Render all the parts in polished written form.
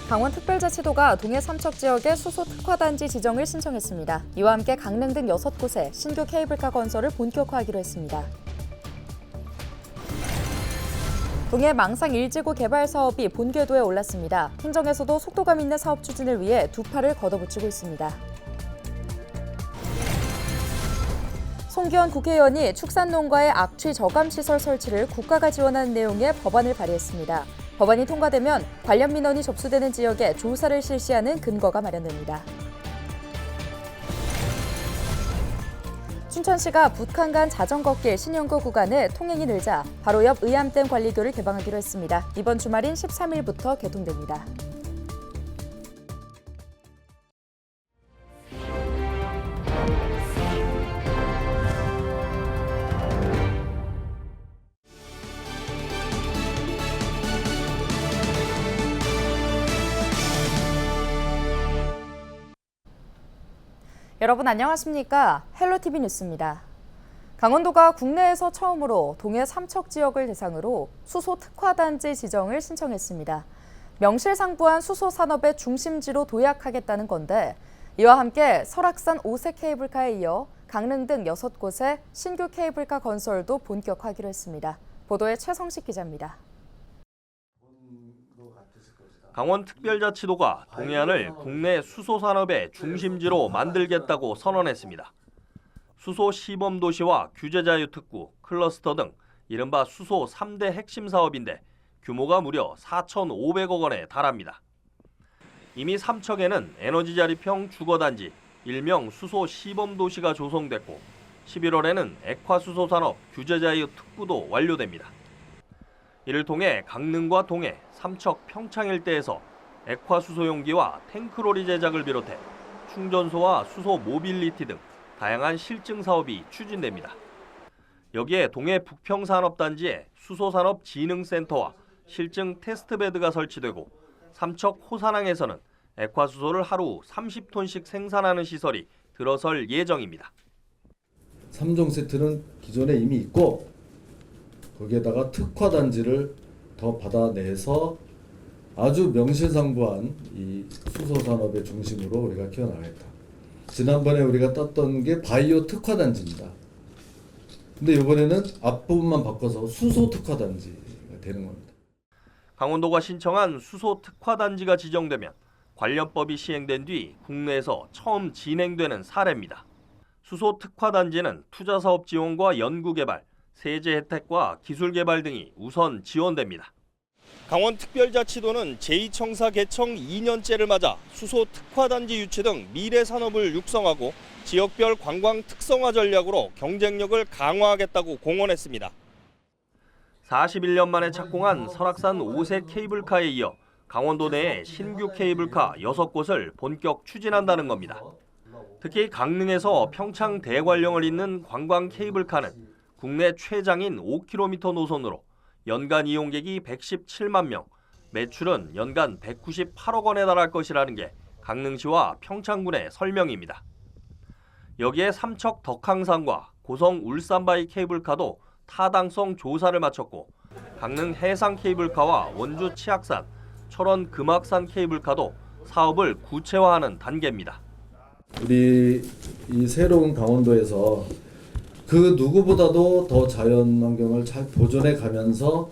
강원특별자치도가 동해 삼척 지역의 수소 특화단지 지정을 신청했습니다. 이와 함께 강릉 등 6곳에 신규 케이블카 건설을 본격화하기로 했습니다. 동해 망상 1지구 개발 사업이 본궤도에 올랐습니다. 행정에서도 속도감 있는 사업 추진을 위해 두 팔을 걷어붙이고 있습니다. 송기현 국회의원이 축산농가의 악취 저감 시설 설치를 국가가 지원하는 내용의 법안을 발의했습니다. 법안이 통과되면 관련 민원이 접수되는 지역에 조사를 실시하는 근거가 마련됩니다. 춘천시가 북한 간 자전거길 신영구 구간에 통행이 늘자 바로 옆 의암댐 관리교를 개방하기로 했습니다. 이번 주말인 13일부터 개통됩니다. 여러분 안녕하십니까? 헬로티비 뉴스입니다. 강원도가 국내에서 처음으로 동해 삼척 지역을 대상으로 수소 특화단지 지정을 신청했습니다. 명실상부한 수소 산업의 중심지로 도약하겠다는 건데 이와 함께 설악산 5세 케이블카에 이어 강릉 등 6곳에 신규 케이블카 건설도 본격화하기로 했습니다. 보도에 최성식 기자입니다. 강원특별자치도가 동해안을 국내 수소산업의 중심지로 만들겠다고 선언했습니다. 수소 시범도시와 규제자유특구, 클러스터 등 이른바 수소 3대 핵심 사업인데 규모가 무려 4,500억 원에 달합니다. 이미 삼척에는 에너지자립형 주거단지, 일명 수소 시범도시가 조성됐고 11월에는 액화수소산업 규제자유특구도 완료됩니다. 이를 통해 강릉과 동해, 삼척, 평창 일대에서 액화수소용기와 탱크로리 제작을 비롯해 충전소와 수소 모빌리티 등 다양한 실증 사업이 추진됩니다. 여기에 동해 북평산업단지에 수소산업진흥센터와 실증 테스트베드가 설치되고 삼척 호산항에서는 액화수소를 하루 30톤씩 생산하는 시설이 들어설 예정입니다. 3종 세트는 기존에 이미 있고 거기에다가 특화단지를 더 받아내서 아주 명실상부한 이 수소산업의 중심으로 우리가 키워나가겠다. 지난번에 우리가 땄던 게 바이오 특화단지입니다. 근데 이번에는 앞부분만 바꿔서 수소 특화단지가 되는 겁니다. 강원도가 신청한 수소 특화단지가 지정되면 관련법이 시행된 뒤 국내에서 처음 진행되는 사례입니다. 수소 특화단지는 투자사업 지원과 연구개발, 세제 혜택과 기술 개발 등이 우선 지원됩니다. 강원특별자치도는 제2청사 개청 2년째를 맞아 수소 특화단지 유치 등 미래 산업을 육성하고 지역별 관광 특성화 전략으로 경쟁력을 강화하겠다고 공언했습니다. 41년 만에 착공한 설악산 5세 케이블카에 이어 강원도 내에 신규 케이블카 6곳을 본격 추진한다는 겁니다. 특히 강릉에서 평창 대관령을 잇는 관광 케이블카는 국내 최장인 5km 노선으로 연간 이용객이 117만 명, 매출은 연간 198억 원에 달할 것이라는 게 강릉시와 평창군의 설명입니다. 여기에 삼척 덕항산과 고성 울산바이 케이블카도 타당성 조사를 마쳤고 강릉 해상 케이블카와 원주 치악산, 철원 금악산 케이블카도 사업을 구체화하는 단계입니다. 우리 이 새로운 강원도에서 그 누구보다도 더 자연환경을 잘 보존해 가면서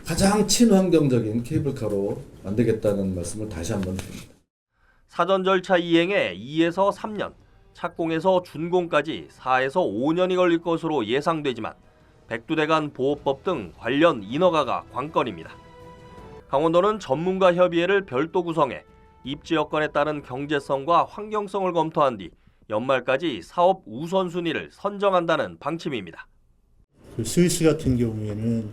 가장 친환경적인 케이블카로 만들겠다는 말씀을 다시 한번 드립니다. 사전 절차 이행에 2에서 3년, 착공에서 준공까지 4에서 5년이 걸릴 것으로 예상되지만 백두대간 보호법 등 관련 인허가가 관건입니다. 강원도는 전문가 협의회를 별도 구성해 입지 여건에 따른 경제성과 환경성을 검토한 뒤 연말까지 사업 우선순위를 선정한다는 방침입니다. 그 스위스 같은 경우에는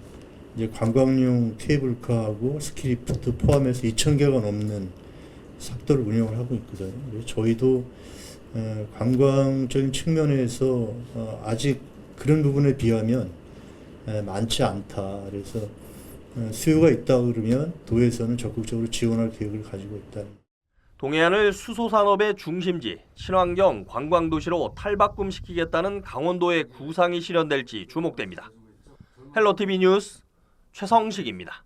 이제 관광용 케이블카하고 스키리프트 포함해서 2,000개가 넘는 삽도를 운영을 하고 있거든요. 그래서 저희도 관광적인 측면에서 아직 그런 부분에 비하면 많지 않다. 그래서 수요가 있다 그러면 도에서는 적극적으로 지원할 계획을 가지고 있다. 동해안을 수소산업의 중심지, 친환경 관광도시로 탈바꿈시키겠다는 강원도의 구상이 실현될지 주목됩니다. 헬로티비 뉴스 최성식입니다.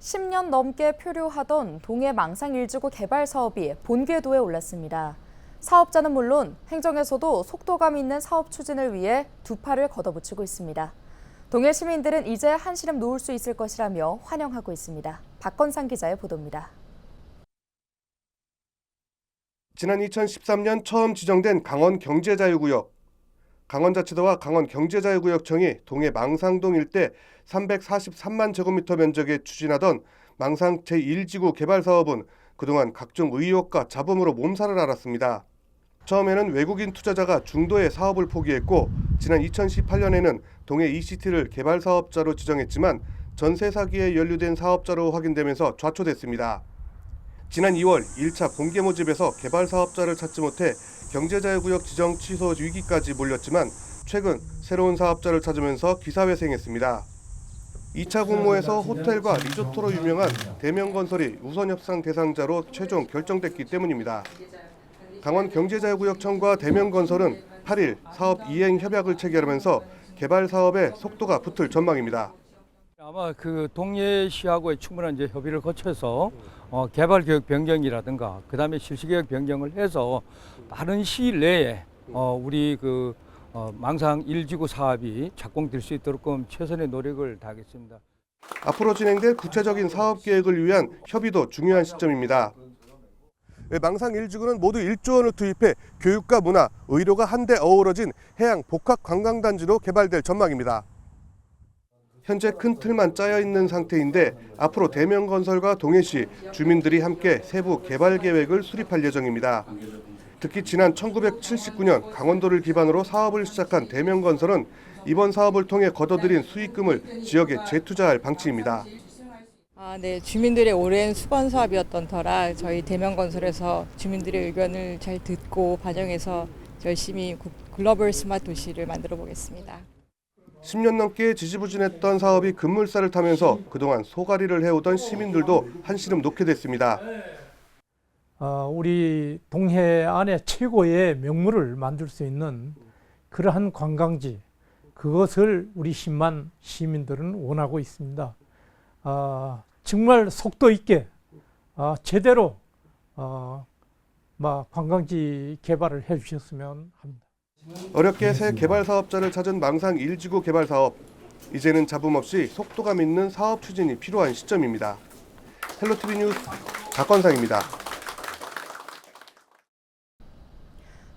10년 넘게 표류하던 동해 망상 1지구 개발 사업이 본궤도에 올랐습니다. 사업자는 물론 행정에서도 속도감 있는 사업 추진을 위해 두 팔을 걷어붙이고 있습니다. 동해 시민들은 이제 한시름 놓을 수 있을 것이라며 환영하고 있습니다. 박건상 기자의 보도입니다. 지난 2013년 처음 지정된 강원경제자유구역. 강원자치도와 강원경제자유구역청이 동해 망상동 일대 343만 제곱미터 면적에 추진하던 망상 제1지구 개발 사업은 그동안 각종 의혹과 잡음으로 몸살을 앓았습니다. 처음에는 외국인 투자자가 중도에 사업을 포기했고 지난 2018년에는 동해 ECT를 개발 사업자로 지정했지만 전세 사기에 연루된 사업자로 확인되면서 좌초됐습니다. 지난 2월 1차 공개 모집에서 개발 사업자를 찾지 못해 경제자유구역 지정 취소 위기까지 몰렸지만 최근 새로운 사업자를 찾으면서 기사회생했습니다. 2차 공모에서 호텔과 리조트로 유명한 대명건설이 우선 협상 대상자로 최종 결정됐기 때문입니다. 강원경제자유구역청과 대명건설은 8일 사업 이행 협약을 체결하면서 개발 사업에 속도가 붙을 전망입니다. 아마 그 동해시하고의 충분한 이제 협의를 거쳐서 개발 계획 변경이라든가 그다음에 실시 계획 변경을 해서 빠른 시일 내에 우리 그 망상 1지구 사업이 착공될 수 있도록 최선의 노력을 다하겠습니다. 앞으로 진행될 구체적인 사업 계획을 위한 협의도 중요한 시점입니다. 망상 1지구는 모두 1조 원을 투입해 교육과 문화, 의료가 한데 어우러진 해양 복합 관광단지로 개발될 전망입니다. 현재 큰 틀만 짜여 있는 상태인데 앞으로 대명건설과 동해시, 주민들이 함께 세부 개발 계획을 수립할 예정입니다. 특히 지난 1979년 강원도를 기반으로 사업을 시작한 대명건설은 이번 사업을 통해 거둬들인 수익금을 지역에 재투자할 방침입니다. 네, 주민들의 오랜 수건 사업이었던 터라 저희 대명건설에서 주민들의 의견을 잘 듣고 반영해서 열심히 글로벌 스마트 도시를 만들어 보겠습니다. 10년 넘게 지지부진했던 사업이 급물살을 타면서 그동안 소가리를 해오던 시민들도 한시름 놓게 됐습니다. 우리 동해 안에 최고의 명물을 만들 수 있는 그러한 관광지, 그것을 우리 10만 시민들은 원하고 있습니다. 정말 속도 있게 제대로 관광지 개발을 해주셨으면 합니다. 어렵게 새 개발 사업자를 찾은 망상 1지구 개발 사업. 이제는 잡음 없이 속도감 있는 사업 추진이 필요한 시점입니다. 헬로티비 뉴스 박건상입니다.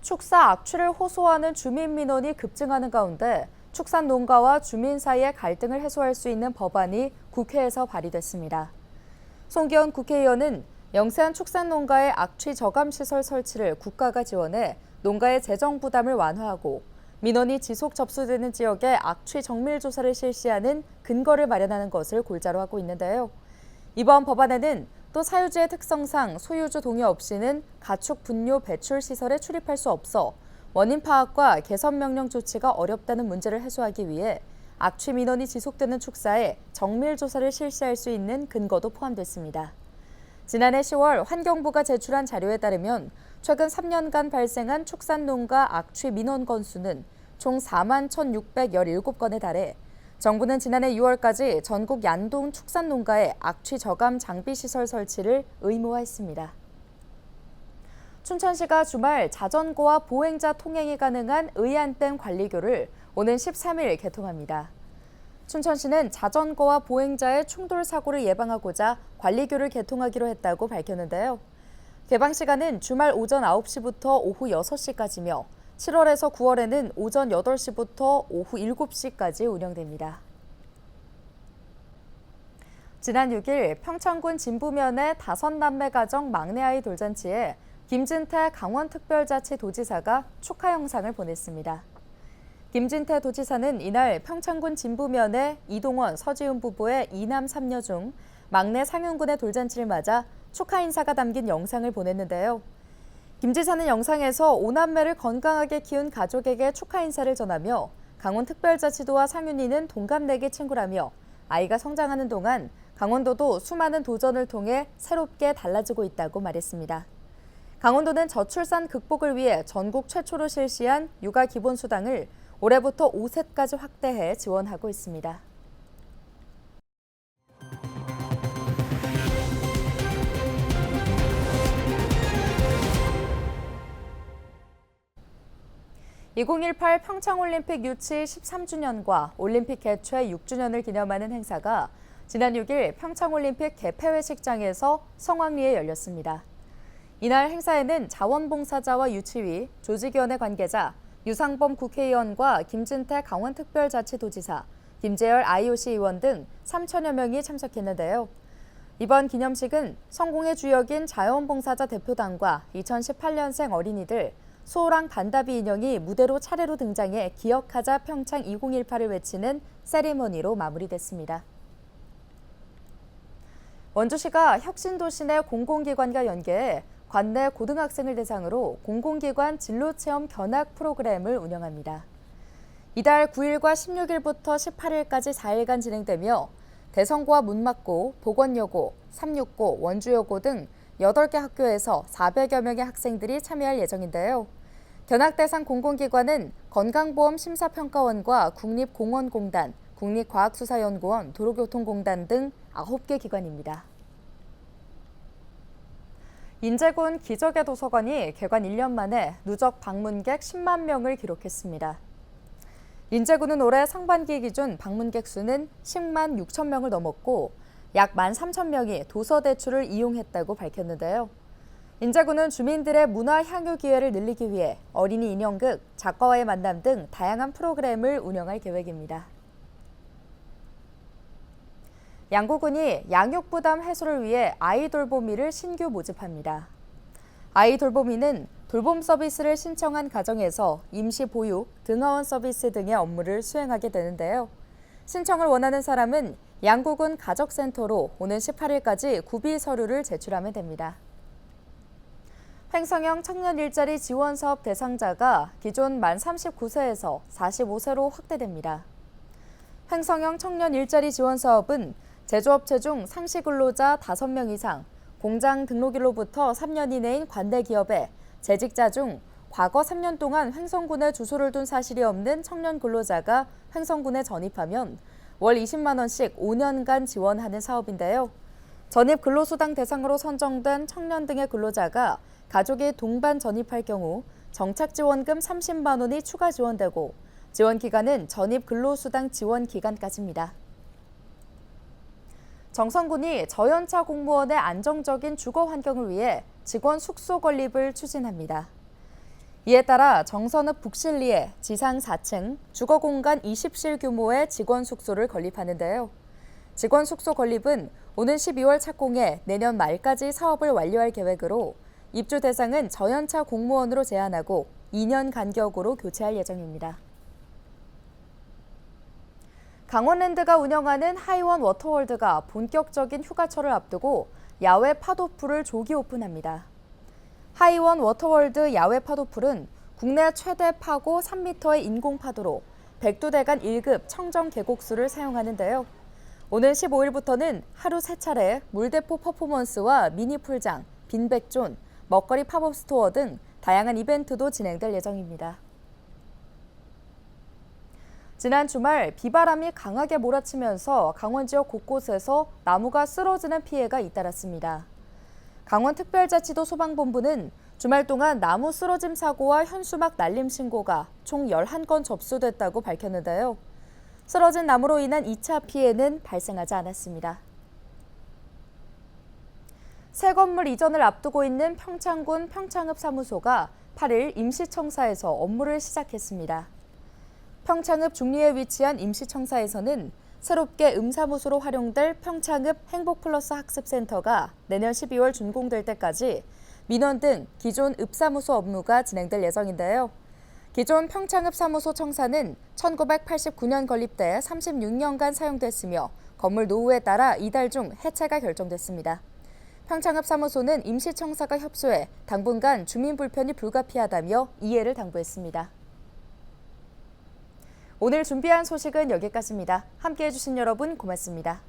축사 악취를 호소하는 주민 민원이 급증하는 가운데 축산 농가와 주민 사이의 갈등을 해소할 수 있는 법안이 국회에서 발의됐습니다. 송기현 국회의원은 영세한 축산 농가의 악취 저감 시설 설치를 국가가 지원해 농가의 재정 부담을 완화하고 민원이 지속 접수되는 지역에 악취 정밀 조사를 실시하는 근거를 마련하는 것을 골자로 하고 있는데요. 이번 법안에는 또 사유지의 특성상 소유주 동의 없이는 가축 분뇨 배출 시설에 출입할 수 없어 원인 파악과 개선 명령 조치가 어렵다는 문제를 해소하기 위해 악취 민원이 지속되는 축사에 정밀 조사를 실시할 수 있는 근거도 포함됐습니다. 지난해 10월 환경부가 제출한 자료에 따르면 최근 3년간 발생한 축산농가 악취 민원 건수는 총 4만 1,617건에 달해 정부는 지난해 6월까지 전국 양동 축산농가에 악취 저감 장비 시설 설치를 의무화했습니다. 춘천시가 주말 자전거와 보행자 통행이 가능한 의안댐 관리교를 오는 13일 개통합니다. 춘천시는 자전거와 보행자의 충돌 사고를 예방하고자 관리교를 개통하기로 했다고 밝혔는데요. 개방 시간은 주말 오전 9시부터 오후 6시까지며 7월에서 9월에는 오전 8시부터 오후 7시까지 운영됩니다. 지난 6일 평창군 진부면의 5남매 가정 막내 아이 돌잔치에 김진태 강원특별자치도지사가 축하 영상을 보냈습니다. 김진태 도지사는 이날 평창군 진부면의 이동원, 서지훈 부부의 2남 3녀 중 막내 상윤군의 돌잔치를 맞아 축하 인사가 담긴 영상을 보냈는데요. 김 지사는 영상에서 5남매를 건강하게 키운 가족에게 축하 인사를 전하며 강원특별자치도와 상윤이는 동갑내기 친구라며 아이가 성장하는 동안 강원도도 수많은 도전을 통해 새롭게 달라지고 있다고 말했습니다. 강원도는 저출산 극복을 위해 전국 최초로 실시한 육아 기본수당을 올해부터 5세까지 확대해 지원하고 있습니다. 2018 평창올림픽 유치 13주년과 올림픽 개최 6주년을 기념하는 행사가 지난 6일 평창올림픽 개폐회식장에서 성황리에 열렸습니다. 이날 행사에는 자원봉사자와 유치위, 조직위원회 관계자, 유상범 국회의원과 김진태 강원특별자치도지사, 김재열 IOC 의원 등 3천여 명이 참석했는데요. 이번 기념식은 성공의 주역인 자원봉사자 대표단과 2018년생 어린이들, 소호랑 반다비 인형이 무대로 차례로 등장해 기억하자 평창 2018을 외치는 세리머니로 마무리됐습니다. 원주시가 혁신도시 내 공공기관과 연계해 관내 고등학생을 대상으로 공공기관 진로체험 견학 프로그램을 운영합니다. 이달 9일과 16일부터 18일까지 4일간 진행되며 대성고와 문막고, 보건여고, 369, 원주여고 등 8개 학교에서 400여 명의 학생들이 참여할 예정인데요. 견학 대상 공공기관은 건강보험심사평가원과 국립공원공단, 국립과학수사연구원, 도로교통공단 등 9개 기관입니다. 인제군 기적의 도서관이 개관 1년 만에 누적 방문객 10만 명을 기록했습니다. 인제군은 올해 상반기 기준 방문객 수는 10만 6천 명을 넘었고 약 1만 3천 명이 도서 대출을 이용했다고 밝혔는데요. 인제군은 주민들의 문화 향유 기회를 늘리기 위해 어린이 인형극, 작가와의 만남 등 다양한 프로그램을 운영할 계획입니다. 양구군이 양육 부담 해소를 위해 아이돌보미를 신규 모집합니다. 아이돌보미는 돌봄 서비스를 신청한 가정에서 임시 보육, 등하원 서비스 등의 업무를 수행하게 되는데요. 신청을 원하는 사람은 양구군 가족센터로 오는 18일까지 구비 서류를 제출하면 됩니다. 횡성형 청년 일자리 지원 사업 대상자가 기존 만 39세에서 45세로 확대됩니다. 횡성형 청년 일자리 지원 사업은 제조업체 중 상시 근로자 5명 이상, 공장 등록일로부터 3년 이내인 관내 기업에 재직자 중 과거 3년 동안 횡성군에 주소를 둔 사실이 없는 청년 근로자가 횡성군에 전입하면 월 20만 원씩 5년간 지원하는 사업인데요. 전입 근로수당 대상으로 선정된 청년 등의 근로자가 가족이 동반 전입할 경우 정착지원금 30만 원이 추가 지원되고 지원 기간은 전입 근로수당 지원 기간까지입니다. 정선군이 저연차 공무원의 안정적인 주거 환경을 위해 직원 숙소 건립을 추진합니다. 이에 따라 정선읍 북실리에 지상 4층, 주거 공간 20실 규모의 직원 숙소를 건립하는데요. 직원 숙소 건립은 오는 12월 착공해 내년 말까지 사업을 완료할 계획으로 입주 대상은 저연차 공무원으로 제한하고 2년 간격으로 교체할 예정입니다. 강원랜드가 운영하는 하이원 워터월드가 본격적인 휴가철을 앞두고 야외 파도풀을 조기 오픈합니다. 하이원 워터월드 야외 파도풀은 국내 최대 파고 3m의 인공 파도로 백두대간 1급 청정 계곡수를 사용하는데요. 오는 15일부터는 하루 3차례 물대포 퍼포먼스와 미니 풀장, 빈백존, 먹거리 팝업 스토어 등 다양한 이벤트도 진행될 예정입니다. 지난 주말 비바람이 강하게 몰아치면서 강원 지역 곳곳에서 나무가 쓰러지는 피해가 잇따랐습니다. 강원특별자치도 소방본부는 주말 동안 나무 쓰러짐 사고와 현수막 날림 신고가 총 11건 접수됐다고 밝혔는데요. 쓰러진 나무로 인한 2차 피해는 발생하지 않았습니다. 새 건물 이전을 앞두고 있는 평창군 평창읍 사무소가 8일 임시청사에서 업무를 시작했습니다. 평창읍 중리에 위치한 임시청사에서는 새롭게 음사무소로 활용될 평창읍 행복플러스 학습센터가 내년 12월 준공될 때까지 민원 등 기존 읍사무소 업무가 진행될 예정인데요. 기존 평창읍 사무소 청사는 1989년 건립돼 36년간 사용됐으며 건물 노후에 따라 이달 중 해체가 결정됐습니다. 평창읍 사무소는 임시청사가 협소해 당분간 주민 불편이 불가피하다며 이해를 당부했습니다. 오늘 준비한 소식은 여기까지입니다. 함께해 주신 여러분 고맙습니다.